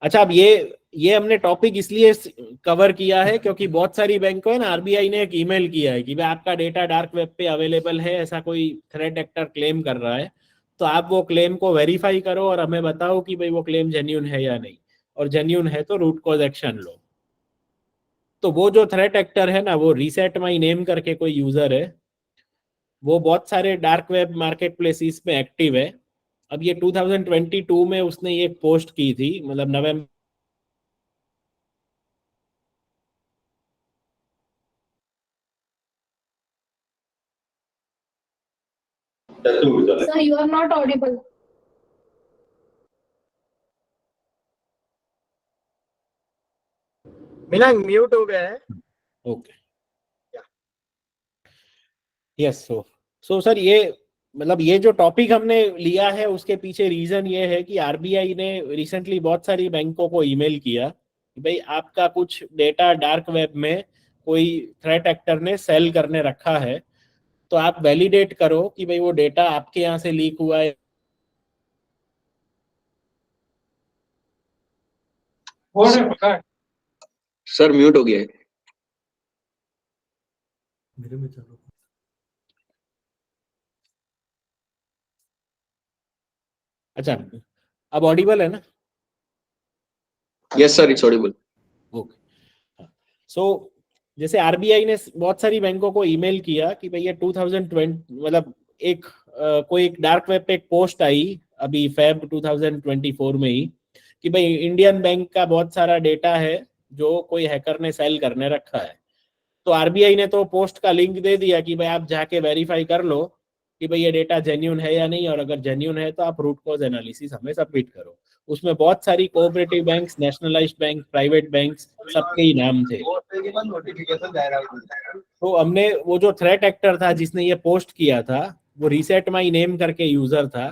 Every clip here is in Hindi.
अच्छा, अब ये हमने टॉपिक इसलिए कवर किया है क्योंकि बहुत सारी बैंक को है ना, आरबीआई ने एक ईमेल किया है कि भाई आपका डेटा डार्क वेब पे अवेलेबल है, ऐसा कोई थ्रेट एक्टर क्लेम कर रहा है, तो आप वो क्लेम को वेरीफाई करो और हमें बताओ कि भाई वो क्लेम जेन्यून है या नहीं, और जेन्यून है तो रूट कॉज एक्शन लो। तो वो जो थ्रेट एक्टर है ना, वो रीसेट माई नेम करके कोई यूजर है, वो बहुत सारे डार्क वेब मार्केट प्लेसेस में एक्टिव है। अब ये 2022 में उसने ये पोस्ट की थी, मतलब नवंबर। Sir, you are not audible. Milang mute हो गया है। Okay, yes. सो सर, ये मतलब ये जो टॉपिक हमने लिया है उसके पीछे रीजन ये है कि आरबीआई ने रिसेंटली बहुत सारी बैंकों को ईमेल किया कि भाई आपका कुछ डेटा डार्क वेब में कोई थ्रेट एक्टर ने सेल करने रखा है, तो आप वैलिडेट करो कि भाई वो डेटा आपके यहाँ से लीक हुआ है। सर म्यूट हो गया है। मेरे में चलो। अच्छा, अब ऑडिबल है ना? Yes sir, it's audible. Okay. So जैसे आरबीआई ने बहुत सारी बैंकों को ईमेल किया कि भैया 2020 मतलब एक कोई एक डार्क वेब पे एक पोस्ट आई अभी फेब 2024 में ही कि भाई इंडियन बैंक का बहुत सारा डेटा है जो कोई हैकर ने सेल करने रखा है। तो आरबीआई ने तो पोस्ट का लिंक दे दिया कि भाई आप जाके वेरीफाई कर लो कि भाई ये डेटा जेन्यून है या नहीं, और अगर जेन्यून है तो आप रूट कॉज एनालिसिस हमें सबमिट करो। उसमें बहुत सारी cooperative banks, nationalised bank, private banks, सबके ही नाम थे। तो हमने वो जो थ्रेट एक्टर था जिसने ये पोस्ट किया था, वो रीसेट माई नेम करके यूजर था।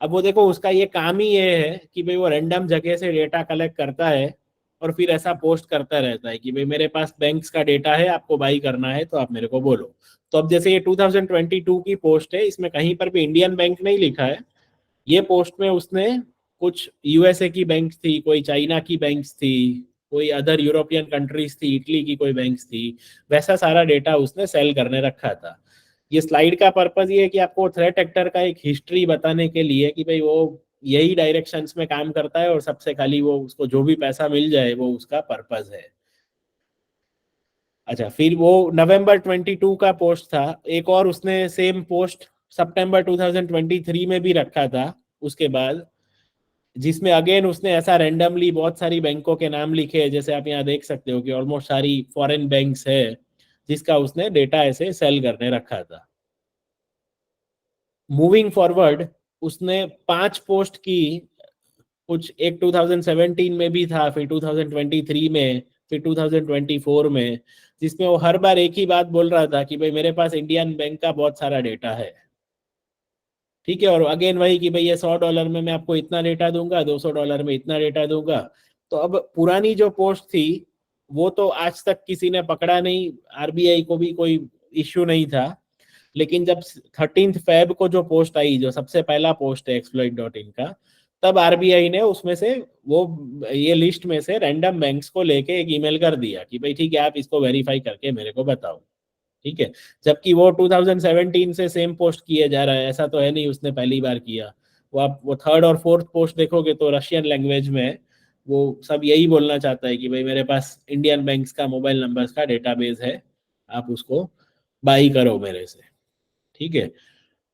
अब वो देखो, उसका ये काम ही ये है कि भाई वो रैंडम जगह से डेटा कलेक्ट करता है और फिर ऐसा पोस्ट करता रहता है कि भाई मेरे पास बैंक्स का डेटा है, आपको बाई करना है तो आप मेरे को बोलो। तो अब जैसे ये 2022 की पोस्ट है, इसमें कहीं पर भी इंडियन बैंक नहीं लिखा है। ये पोस्ट में उसने कुछ यूएसए की बैंक्स थी, कोई चाइना की बैंक्स थी, कोई अदर यूरोपियन कंट्रीज थी, इटली की कोई बैंक्स थी, वैसा सारा डेटा उसने सेल करने रखा था। ये स्लाइड का पर्पज ये है कि आपको थ्रेट एक्टर का एक हिस्ट्री बताने के लिए कि भाई वो यही डायरेक्शंस में काम करता है और सबसे खाली वो उसको जो भी पैसा मिल जाए वो उसका पर्पज है। अच्छा, फिर वो नवंबर 22 का पोस्ट था। एक और उसने सेम पोस्ट सितंबर 2023 में भी रखा था उसके बाद, जिसमें अगेन उसने ऐसा रैंडमली बहुत सारी बैंकों के नाम लिखे हैं, जैसे आप यहाँ देख सकते हो कि ऑलमोस्ट सारी फॉरेन बैंक्स है जिसका उसने डेटा ऐसे सेल करने रखा था। मूविंग फॉरवर्ड उसने 5 पोस्ट की, कुछ एक 2017 में भी था, फिर 2023 में, फिर 2024 में, जिसमें वो हर बार एक ही बात बोल रहा था कि भाई मेरे पास इंडियन बैंक का बहुत सारा डेटा है। ठीक है, और अगेन वही कि भाई ये $100 में मैं आपको इतना डेटा दूंगा, $200 में इतना डेटा दूंगा। तो अब पुरानी जो पोस्ट थी वो तो आज तक किसी ने पकड़ा नहीं, आरबीआई को भी कोई इश्यू नहीं था। लेकिन जब 13 फेब को जो पोस्ट आई, जो सबसे पहला पोस्ट है exploit.in का, तब आरबीआई ने उसमें से वो ये लिस्ट में से रैंडम बैंक्स को लेके एक ईमेल कर दिया कि भाई ठीक है, आप इसको वेरीफाई करके मेरे को बताओ। ठीक है, जबकि वो 2017 से सेम पोस्ट किए जा रहा है, ऐसा तो है नहीं उसने पहली बार किया। वो आप वो थर्ड और फोर्थ पोस्ट देखोगे तो रशियन लैंग्वेज में वो सब यही बोलना चाहता है कि भाई मेरे पास इंडियन बैंक्स का मोबाइल नंबर्स का डेटाबेस है, आप उसको बाई करो मेरे से। ठीक है,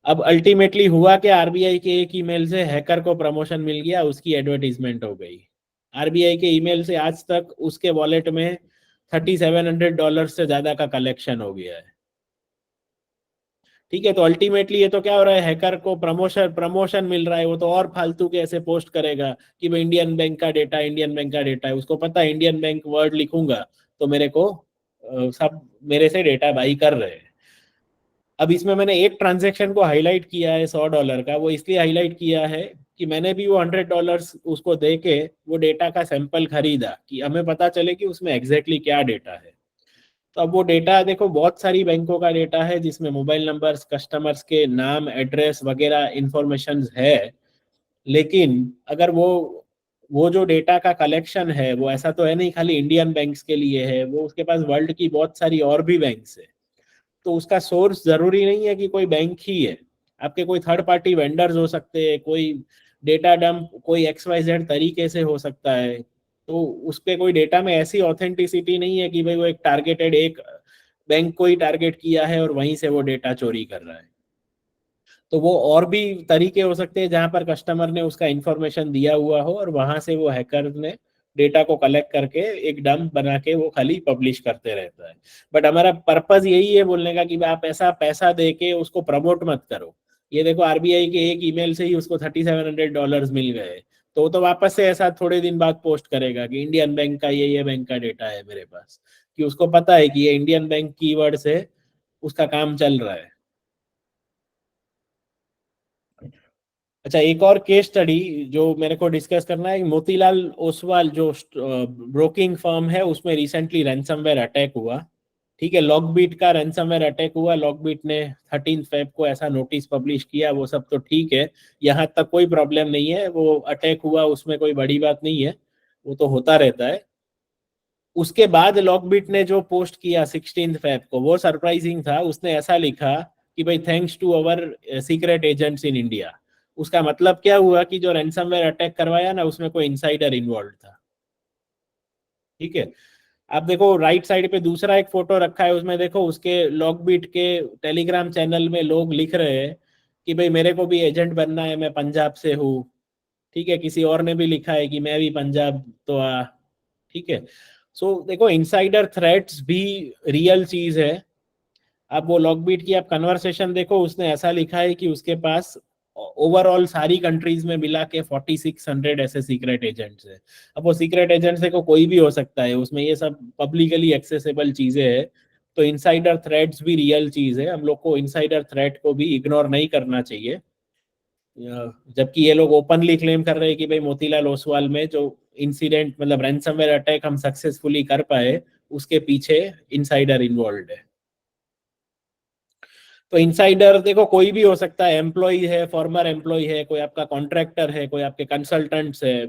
अब अल्टीमेटली हुआ कि आरबीआई के एक ईमेल से हैकर को प्रमोशन मिल गया, उसकी एडवर्टीजमेंट हो गई। आरबीआई के ईमेल से आज तक उसके वॉलेट में $3700 से ज्यादा का कलेक्शन हो गया है। ठीक है, तो अल्टीमेटली ये तो क्या हो रहा है, हैकर को प्रमोशन मिल रहा है, वो तो और फालतू के ऐसे पोस्ट करेगा कि भाई इंडियन बैंक का डेटा, इंडियन बैंक का डेटा है। उसको पता है इंडियन बैंक वर्ड लिखूंगा तो मेरे को सब मेरे से डेटा बाई कर रहे हैं। अब इसमें मैंने एक ट्रांजेक्शन को हाईलाइट किया है $100 का, वो इसलिए हाईलाइट किया है कि मैंने भी वो $100 उसको दे के वो डेटा का सैंपल खरीदा कि हमें पता चले कि उसमें एग्जैक्टली क्या डेटा है। तो अब वो डेटा देखो, बहुत सारी बैंकों का डेटा है जिसमें मोबाइल नंबर्स, कस्टमर्स के नाम, एड्रेस वगैरह इंफॉर्मेशन है। लेकिन अगर वो वो जो डेटा का कलेक्शन है वो ऐसा तो है नहीं खाली इंडियन बैंक्स के लिए है, वो उसके पास वर्ल्ड की बहुत सारी और भी बैंक्स है। तो उसका सोर्स जरूरी नहीं है कि कोई बैंक ही है, आपके कोई थर्ड पार्टी वेंडर्स हो सकते हैं, कोई डेटा डंप कोई XYZ तरीके से हो सकता है। तो उसके कोई डेटा में ऐसी ऑथेंटिसिटी नहीं है कि भाई वो एक टारगेटेड एक बैंक को ही टारगेट किया है और वहीं से वो डेटा चोरी कर रहा है। तो वो और भी तरीके हो सकते हैं जहां पर कस्टमर ने उसका इंफॉर्मेशन दिया हुआ हो और वहां से वो हैकर ने डेटा को कलेक्ट करके एक डंप बना के वो खाली पब्लिश करते रहता है। बट हमारा पर्पज यही है बोलने का कि आप ऐसा पैसा दे के उसको प्रमोट मत करो। ये देखो RBI के एक ईमेल से ही उसको $3700 मिल गए, तो वो तो वापस से ऐसा थोड़े दिन बाद पोस्ट करेगा कि इंडियन बैंक का ये बैंक का डेटा है मेरे पास, कि उसको पता है कि ये इंडियन बैंक कीवर्ड से उसका काम चल रहा है। अच्छा, एक और केस स्टडी जो मेरे को डिस्कस करना है, मोतीलाल ओसवाल जो ब्रोकिंग फर्म है उसमें रिसेंटली रैंसमवेयर अटैक हुआ। ठीक है, लॉकबीट का रैंसमवेयर अटैक हुआ, लॉकबीट ने 13 फेब को ऐसा नोटिस पब्लिश किया, वो सब तो ठीक है, यहाँ तक कोई प्रॉब्लम नहीं है, वो अटैक हुआ उसमें कोई बड़ी बात नहीं है, वो तो होता रहता है। उसके बाद लॉकबीट ने जो पोस्ट किया 16 फेब को वो सरप्राइजिंग था, उसने ऐसा लिखा कि भाई thanks to our secret agents in India. उसका मतलब क्या हुआ कि जो रैंसमवेयर अटैक करवाया ना उसमें कोई इनसाइडर इन्वॉल्व था। ठीक है, आप देखो राइट साइड पे दूसरा एक फोटो रखा है, उसमें देखो उसके लॉकबीट के टेलीग्राम चैनल में लोग लिख रहे हैं कि भाई मेरे को भी एजेंट बनना है, मैं पंजाब से हूँ। ठीक है, किसी और ने भी लिखा है कि मैं भी पंजाब तो आ। ठीक है, सो देखो इनसाइडर थ्रेट्स भी रियल चीज है। आप वो लॉकबीट की आप कन्वर्सेशन देखो, उसने ऐसा लिखा है कि उसके पास ओवरऑल सारी कंट्रीज में मिला के 4600 ऐसे सीक्रेट एजेंट्स है। अब वो सीक्रेट एजेंट्स देखो कोई भी हो सकता है, उसमें ये सब पब्लिकली एक्सेसिबल चीजें हैं। तो इनसाइडर थ्रेट्स भी रियल चीज है, हम लोग को इनसाइडर थ्रेट को भी इग्नोर नहीं करना चाहिए। जबकि ये लोग ओपनली क्लेम कर रहे हैं कि भाई मोतीलाल ओसवाल में जो इंसिडेंट मतलब रैंसमवेयर अटैक हम सक्सेसफुली कर पाए उसके पीछे इनसाइडर इन्वॉल्व है। तो इनसाइडर देखो कोई भी हो सकता है, एम्प्लॉय है, फॉर्मर एम्प्लॉय है, कोई आपका कॉन्ट्रैक्टर है, कोई आपके कंसल्टेंट्स है,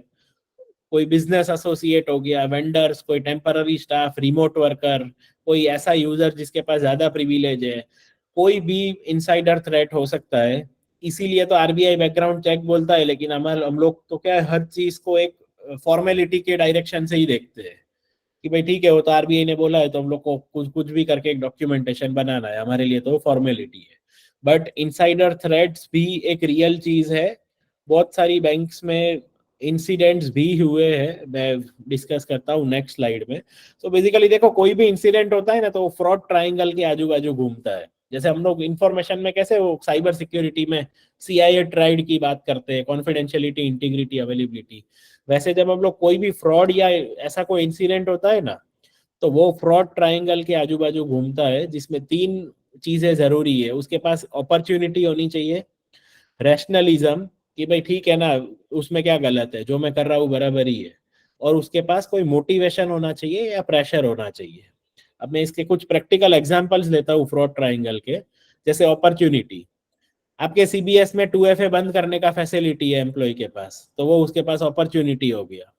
कोई बिजनेस एसोसिएट हो गया, वेंडर्स, कोई टेम्पररी स्टाफ, रिमोट वर्कर, कोई ऐसा यूजर जिसके पास ज्यादा प्रिविलेज है, कोई भी इनसाइडर थ्रेट हो सकता है। इसीलिए तो RBI बैकग्राउंड चेक बोलता है, लेकिन हम लोग तो क्या है, हर चीज को एक फॉर्मेलिटी के डायरेक्शन से ही देखते हैं कि भाई ठीक है वो तो RBI ने बोला है तो हम लोग को कुछ कुछ भी करके एक डॉक्यूमेंटेशन बनाना है, हमारे लिए तो फॉर्मेलिटी है। बट इनसाइडर थ्रेट्स भी एक रियल चीज है। बहुत सारी बैंक्स में इंसिडेंट्स भी हुए हैं, मैं डिस्कस करता हूँ नेक्स्ट स्लाइड में। तो बेसिकली देखो कोई भी इंसिडेंट होता है ना तो फ्रॉड ट्रायंगल के आजू बाजू घूमता है। जैसे हम लोग इंफॉर्मेशन में कैसे वो साइबर सिक्योरिटी में CIA ट्राइड की बात करते हैं, कॉन्फिडेंशियलिटी, इंटीग्रिटी, अवेलेबिलिटी, वैसे जब हम लोग कोई भी फ्रॉड या ऐसा कोई इंसिडेंट होता है ना तो वो फ्रॉड ट्रायंगल के आजू बाजू घूमता है, जिसमें 3 चीजें जरूरी है। उसके पास अपॉर्चुनिटी होनी चाहिए, रैशनलिज्म कि भाई ठीक है ना उसमें क्या गलत है, जो मैं कर रहा हूँ बराबर ही है, और उसके पास कोई मोटिवेशन होना चाहिए या प्रेशर होना चाहिए। अब मैं इसके कुछ प्रैक्टिकल एग्जांपल्स लेता हूँ फ्रॉड ट्रायंगल के। जैसे अपॉर्चुनिटी, आपके CBS में 2FA बंद करने का फैसिलिटी है एम्प्लॉय के पास, तो वो उसके पास अपॉर्चुनिटी हो गया।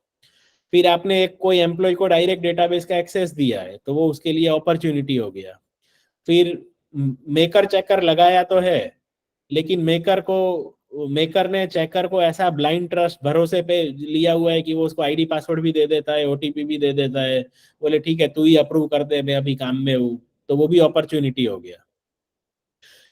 फिर आपने एक कोई एम्प्लॉय को डायरेक्ट डेटाबेस का एक्सेस दिया है तो वो उसके लिए अपॉर्चुनिटी हो गया। फिर मेकर चेकर लगाया तो है, लेकिन मेकर ने चेकर को ऐसा ब्लाइंड ट्रस्ट भरोसे पे लिया हुआ है कि वो उसको ID पासवर्ड भी दे देता है, OTP भी दे देता है, बोले ठीक है तू ही अप्रूव कर दे, मैं अभी काम में हूँ, तो वो भी अपॉर्चुनिटी हो गया।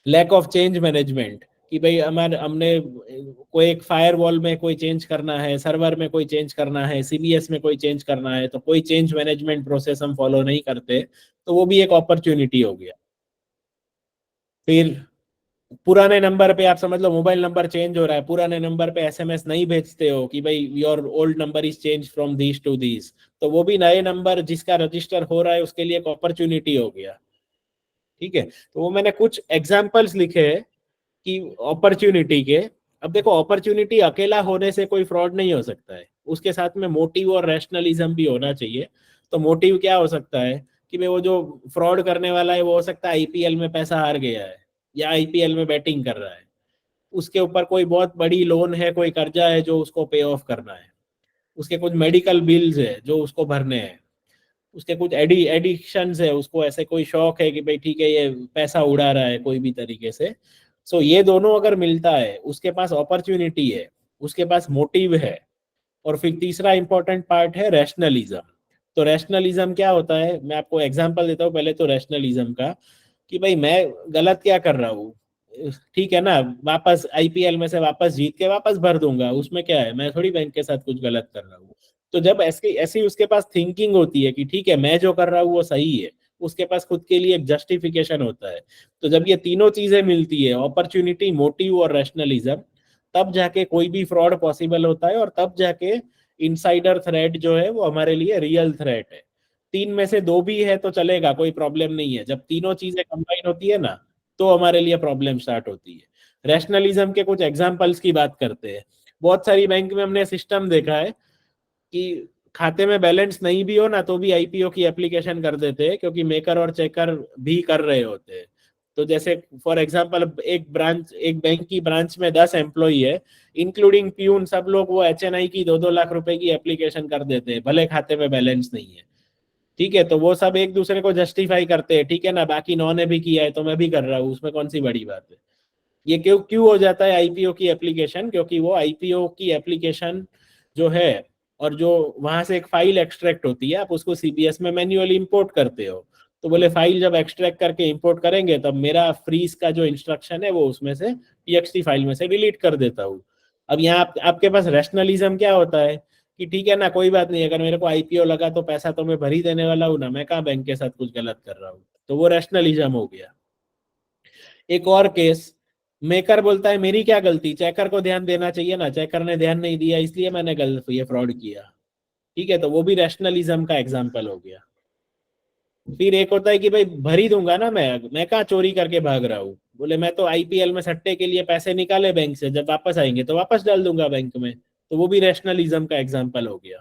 लैक ऑफ चेंज मैनेजमेंट कि भाई हमारे हमने कोई एक फायरवॉल में कोई चेंज करना है, सर्वर में कोई चेंज करना है, CBS में कोई चेंज करना है, तो कोई चेंज मैनेजमेंट प्रोसेस हम फॉलो नहीं करते, तो वो भी एक अपॉर्चुनिटी हो गया। फिर पुराने नंबर पे आप समझ लो मोबाइल नंबर चेंज हो रहा है, पुराने नंबर पे SMS नहीं भेजते हो कि भाई your old number is change from this to this, तो वो भी नए नंबर जिसका रजिस्टर हो रहा है उसके लिए एक अपॉर्चुनिटी हो गया। ठीक है, तो वो मैंने कुछ एग्जांपल्स लिखे हैं कि अपॉर्चुनिटी के। अब देखो अपॉर्चुनिटी अकेला होने से कोई फ्रॉड नहीं हो सकता है, उसके साथ में मोटिव और रैशनलिज्म भी होना चाहिए। तो मोटिव क्या हो सकता है कि भाई वो जो फ्रॉड करने वाला है वो हो सकता है IPL में पैसा हार गया है या IPL में बैटिंग कर रहा है, उसके ऊपर कोई बहुत बड़ी लोन है, कोई कर्जा है जो उसको पे ऑफ करना है। उसके कुछ मेडिकल बिल्स है जो उसको भरने हैं, उसके कुछ एडिक्शंस है, उसको ऐसे कोई शौक है कि भाई ठीक है ये पैसा उड़ा रहा है कोई भी तरीके से। सो ये दोनों अगर मिलता है, उसके पास अपॉर्चुनिटी है, उसके पास मोटिव है, और फिर तीसरा इंपॉर्टेंट पार्ट है रैशनलिज्म। तो रैशनलिज्म क्या होता है, मैं आपको एग्जांपल देता हूँ पहले तो रैशनलिज्म का, कि भाई मैं गलत क्या कर रहा हूँ, ठीक है ना, वापस आईपीएल में से वापस जीत के वापस भर दूंगा, उसमें क्या है, मैं थोड़ी बैंक के साथ कुछ गलत कर रहा हूँ। तो जब ऐसी ऐसी उसके पास थिंकिंग होती है कि ठीक है मैं जो कर रहा हूँ वो सही है, उसके पास खुद के लिए एक जस्टिफिकेशन होता है। तो जब ये तीनों चीजें मिलती है, अपॉर्चुनिटी, मोटिव और रैशनलिज्म, तब जाके कोई भी फ्रॉड पॉसिबल होता है, और तब जाके इनसाइडर थ्रेट जो है वो हमारे लिए रियल थ्रेट है। तीन में से दो भी है तो चलेगा, कोई प्रॉब्लम नहीं है, जब तीनों चीजें कंबाइन होती है ना, तो हमारे लिए प्रॉब्लम स्टार्ट होती है। रैशनलिज्म के कुछ एग्जांपल्स की बात करते हैं। बहुत सारी बैंक में हमने सिस्टम देखा है कि खाते में बैलेंस नहीं भी हो ना तो भी आईपीओ की एप्लीकेशन कर देते हैं, क्योंकि मेकर और चेकर भी कर रहे होते हैं। तो जैसे फॉर एग्जांपल एक बैंक की ब्रांच में 10 एम्प्लॉई है, इंक्लूडिंग प्यून, सब लोग वो एचएनआई की 2-2 लाख रुपए की एप्लीकेशन कर देते हैं, भले खाते में बैलेंस नहीं है। ठीक है, तो वो सब एक दूसरे को जस्टिफाई करते हैं, ठीक है ना, बाकी 9 ने भी किया है तो मैं भी कर रहा हूँ, उसमें कौन सी बड़ी बात है। ये क्यों क्यों हो जाता है आईपीओ की एप्लीकेशन, क्योंकि वो आईपीओ की एप्लीकेशन जो है, और जो वहां से एक फाइल एक्सट्रैक्ट होती है, आप उसको सीबीएस में मैन्युअली इंपोर्ट करते हो। तो बोले फाइल जब एक्सट्रैक्ट करके इंपोर्ट करेंगे तब मेरा फ्रीज का जो इंस्ट्रक्शन है वो उसमें से टीएक्सटी फाइल में से डिलीट कर देता हूँ। अब यहाँ आपके पास रैशनलिज्म क्या होता है कि ठीक है ना, कोई बात नहीं, अगर मेरे को आईपीओ लगा तो पैसा तो मैं भर ही देने वाला हूँ ना, मैं कहाँ बैंक के साथ कुछ गलत कर रहा हूँ। तो वो रैशनलिज्म हो गया। एक और केस, मेकर बोलता है मेरी क्या गलती, चेकर को ध्यान देना चाहिए ना, चेकर ने ध्यान नहीं दिया इसलिए मैंने गलत ये फ्रॉड किया। ठीक है, तो वो भी रैशनलिज्म का एग्जांपल हो गया। फिर एक होता है कि भाई भर ही दूंगा ना, मैं कहाँ चोरी करके भाग रहा हूँ, बोले मैं तो आईपीएल में सट्टे के लिए पैसे निकाले बैंक से, जब वापस आएंगे तो वापस डाल दूंगा बैंक में। तो वो भी रैशनलिज्म का एग्जांपल हो गया।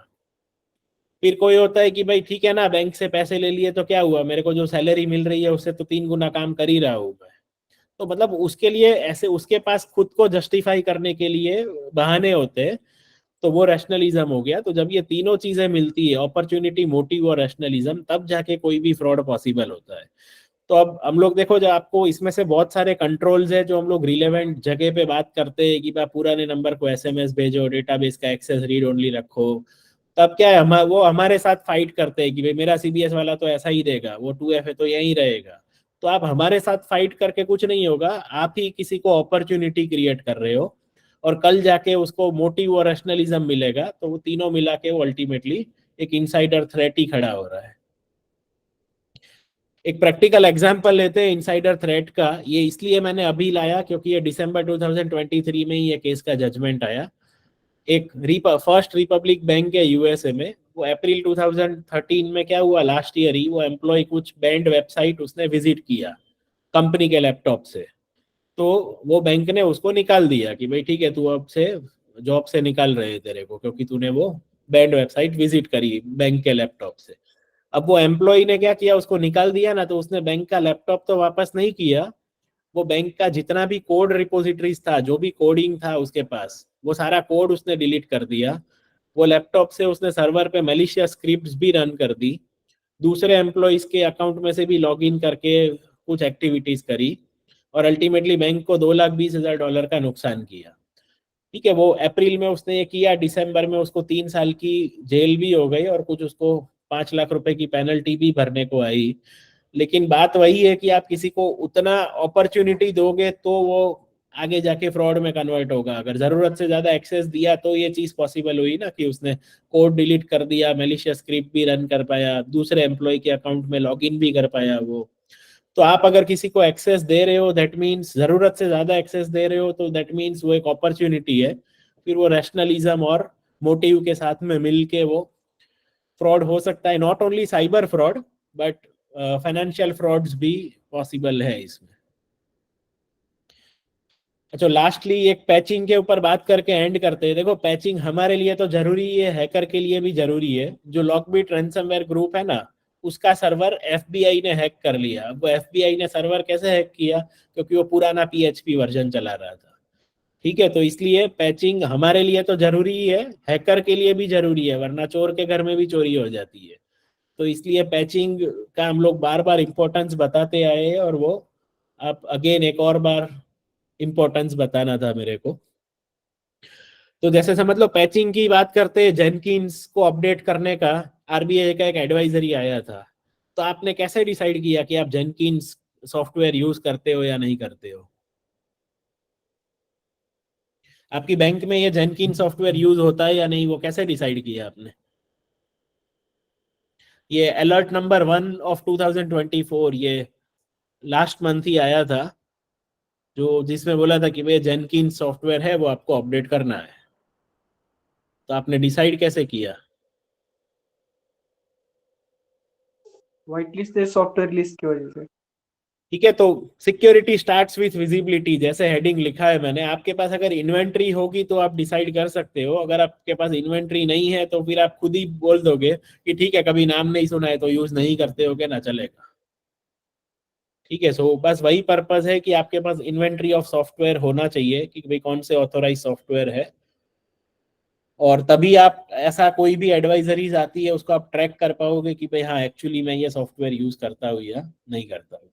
फिर कोई होता है कि भाई ठीक है ना, बैंक से पैसे ले लिए तो क्या हुआ, मेरे को जो सैलरी मिल रही है उससे तो 3 गुना काम कर ही रहा हूँ मैं। तो मतलब उसके लिए ऐसे उसके पास खुद को जस्टिफाई करने के लिए बहाने होते हैं। तो वो रैशनलिज्म हो गया। तो जब ये तीनों चीजें मिलती है, अपॉर्चुनिटी, मोटिव और रैशनलिज्म, तब जाके कोई भी फ्रॉड पॉसिबल होता है। तो अब हम लोग देखो, जो आपको इसमें से बहुत सारे कंट्रोल्स है जो हम लोग रिलेवेंट जगह पे बात करते हैं कि भाई पुराने नंबर को एसएमएस भेजो, डेटाबेस का एक्सेस रीड ओनली रखो। तब क्या है, वो हमारे साथ फाइट करते हैं कि भाई मेरा सीबीएस वाला तो ऐसा ही देगा, वो 2F है तो यही रहेगा। तो आप हमारे साथ फाइट करके कुछ नहीं होगा, आप ही किसी को अपॉर्चुनिटी क्रिएट कर रहे हो, और कल जाके उसको मोटिव और रैशनलिज्म मिलेगा, तो वो तीनों मिला के वो अल्टीमेटली एक इनसाइडर थ्रेट ही खड़ा हो रहा है। एक प्रैक्टिकल एग्जांपल लेते हैं इनसाइडर थ्रेट का। ये इसलिए मैंने अभी लाया क्योंकि ये दिसंबर 2023 में ही ये केस का जजमेंट आया। एक फर्स्ट रिपब्लिक बैंक है यूएसए में, वो अप्रैल 2013 में क्या हुआ, लास्ट ईयर ही, वो एम्प्लॉय कुछ बैंड वेबसाइट उसने विजिट किया कंपनी के लैपटॉप से। तो वो बैंक ने उसको निकाल दिया कि भाई ठीक है, तू अब से जॉब से निकाल रहे हैं तेरे को, क्योंकि तूने वो बैंड वेबसाइट विजिट करी बैंक के लैपटॉप से। अब वो एम्प्लॉय ने क्या किया, उसको निकाल दिया ना, तो उसने बैंक का लैपटॉप तो वापस नहीं किया, वो बैंक का जितना भी कोड रिपोजिटरीज था, जो भी कोडिंग था उसके पास, वो सारा कोड उसने डिलीट कर दिया। वो लैपटॉप से उसने सर्वर पे मैलिशियस स्क्रिप्ट्स भी रन कर दी, दूसरे एम्प्लॉयज के अकाउंट में से भी लॉग इन करके कुछ एक्टिविटीज करी, और अल्टीमेटली बैंक को $2,20,000 का नुकसान किया। ठीक है, वो अप्रैल में उसने ये किया, दिसंबर में उसको 3 साल की जेल भी हो गई, और कुछ उसको 5 लाख रुपए की पेनल्टी भी भरने को आई। लेकिन बात वही है कि आप किसी को उतना अपॉर्चुनिटी दोगे तो वो आगे जाके फ्रॉड में कन्वर्ट होगा। अगर जरूरत से ज्यादा एक्सेस दिया तो ये चीज पॉसिबल हुई ना, कि उसने कोड डिलीट कर दिया, मैलिशियस स्क्रिप्ट भी रन कर पाया, दूसरे एम्प्लॉय के अकाउंट में लॉग इन भी कर पाया वो। तो आप अगर किसी को एक्सेस दे रहे हो, दैट मीन्स जरूरत से ज्यादा एक्सेस दे रहे हो, तो दैट मीन्स वो एक अपॉर्चुनिटी है। फिर वो रैशनलिज्म और मोटिव के साथ में मिलके वो फ्रॉड हो सकता है। Not only cyber fraud, but financial frauds भी पॉसिबल है इसमें। अच्छा, लास्टली एक पैचिंग के ऊपर बात करके एंड करते हैं। देखो, पैचिंग हमारे लिए तो जरूरी है, हैकर के लिए भी जरूरी है। जो लॉकबिट रैंसमवेयर ग्रुप है ना, उसका सर्वर एफबीआई ने हैक कर लिया। अब वो एफबीआई ने सर्वर कैसे हैक किया, क्योंकि वो पुराना पीएचपी वर्जन चला रहा था। ठीक है, तो इसलिए पैचिंग हमारे लिए तो जरूरी ही है, हैकर के लिए भी जरूरी है, वरना चोर के घर में भी चोरी हो जाती है। तो इसलिए पैचिंग का हम लोग बार बार इम्पोर्टेंस बताते आए हैं, और वो आप अगेन एक और बार इम्पोर्टेंस बताना था मेरे को। तो जैसे समझ लो पैचिंग की बात करते हैं, जेनकिंस को अपडेट करने का आरबीआई का एक एडवाइजरी आया था। तो आपने कैसे डिसाइड किया कि आप जेनकिंस सॉफ्टवेयर यूज करते हो या नहीं करते हो? आपकी बैंक में ये जेनकिन सॉफ्टवेयर यूज होता है या नहीं, वो कैसे डिसाइड किया आपने? ये अलर्ट नंबर 1 ऑफ 2024 ये लास्ट मंथ ही आया था, जो जिसमें बोला था कि भाई जेनकिन सॉफ्टवेयर है वो आपको अपडेट करना है। तो आपने डिसाइड कैसे किया? व्हाइट लिस्ट है सॉफ्टवेयर लिस्ट की वजह से। ठीक है, तो सिक्योरिटी स्टार्ट्स विथ विजिबिलिटी जैसे हेडिंग लिखा है मैंने। आपके पास अगर इन्वेंट्री होगी तो आप डिसाइड कर सकते हो, अगर आपके पास इन्वेंट्री नहीं है तो फिर आप खुद ही बोल दोगे कि ठीक है, कभी नाम नहीं सुना है तो यूज नहीं करते हो, क्या ना चलेगा। ठीक है, सो बस वही पर्पस है कि आपके पास इन्वेंट्री ऑफ सॉफ्टवेयर होना चाहिए कि भाई कौन से ऑथोराइज सॉफ्टवेयर है, और तभी आप ऐसा कोई भी एडवाइजरीज आती है उसको आप ट्रैक कर पाओगे कि भाई हाँ एक्चुअली मैं ये सॉफ्टवेयर यूज करता हूँ या नहीं करता हूँ।